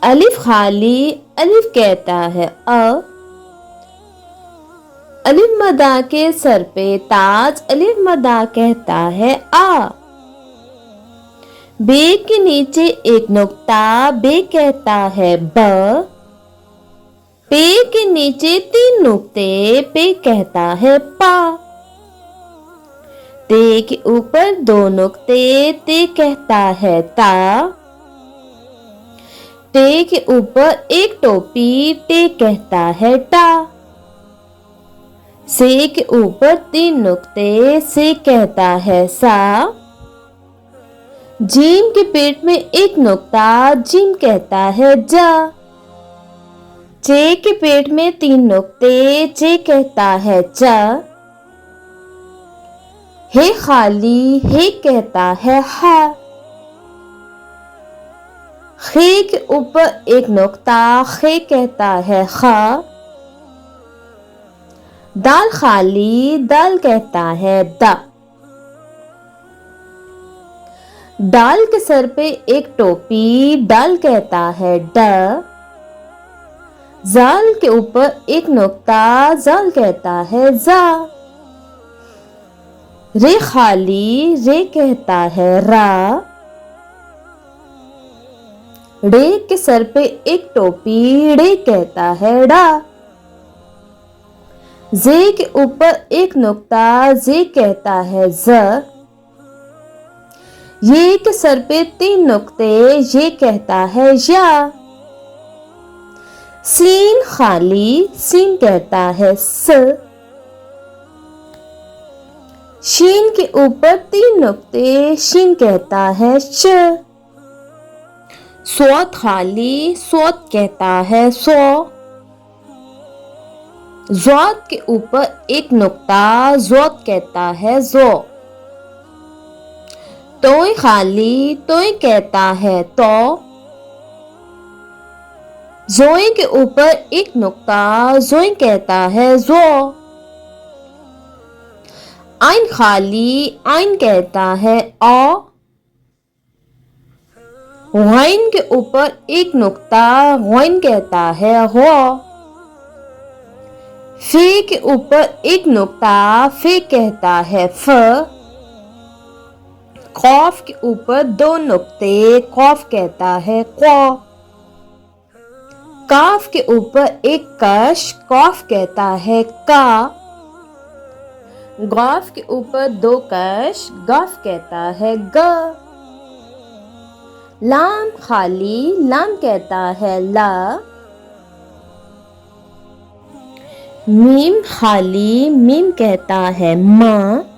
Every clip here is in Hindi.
अलिफ खाली अलिफ कहता है अ। अलिफ मदा के सर पे ताज अलिफ मदा कहता है आ। बे के नीचे एक नुक्ता बे कहता है ब। पे के नीचे 3 नुक्ते पे कहता है पा। ते के ऊपर 2 नुक्ते ते कहता है ता। टे के ऊपर एक टोपी टे कहता है टा। से के ऊपर 3 नुक्ते से कहता है सा। जीम के पेट में एक नुक्ता जीम कहता है जा। चे के पेट में 3 नुक्ते चे कहता है चा। हे खाली हे कहता है हा। खे के ऊपर एक नुक्ता खे कहता है खा। दाल खाली दाल कहता है दा। दाल के सर पे एक टोपी दाल कहता है ड। जाल के ऊपर एक नुक्ता जाल कहता है जा। रे खाली रे कहता है रा। रे के सर पे एक टोपी रे कहता है डा। जे के ऊपर एक नुक्ता जे कहता है ज। ये के सर पे 3 नुक्ते ये कहता है या। सीन खाली सीन कहता है स। शीन के ऊपर 3 नुक्ते शीन कहता है श। स्वाद खाली स्वाद कहता है सो। ज़ाद के ऊपर एक नुक्ता ज़ाद कहता है जो। तोय खाली तोय कहता है तो। जोय के ऊपर एक नुक्ता जोय कहता है जो। आइन खाली आइन कहता है ओ। गैन के ऊपर एक नुक्ता गैन कहता है हो। फे के ऊपर एक नुक्ता फे कहता है फ। कौफ के ऊपर 2 नुक्ते कौफ कहता है कौ। काफ के ऊपर एक कश कौफ कहता है का। गौफ के ऊपर 2 कश गौफ कहता है ग। लाम खाली लाम कहता है ला। मीम खाली मीम कहता है माँ।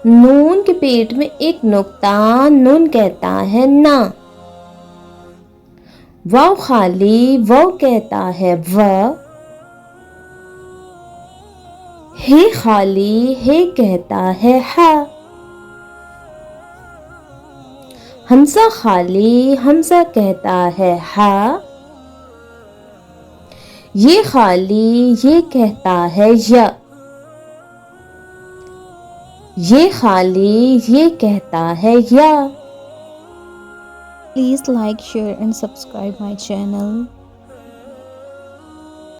नून के पेट में एक नुक्ता नून कहता है ना। वाव खाली वाव कहता है व। हे खाली हे कहता है हा। हमसा खाली हमसा कहता है हा। ये खाली ये कहता है या। ये खाली ये कहता है या। Please like, share and subscribe my channel.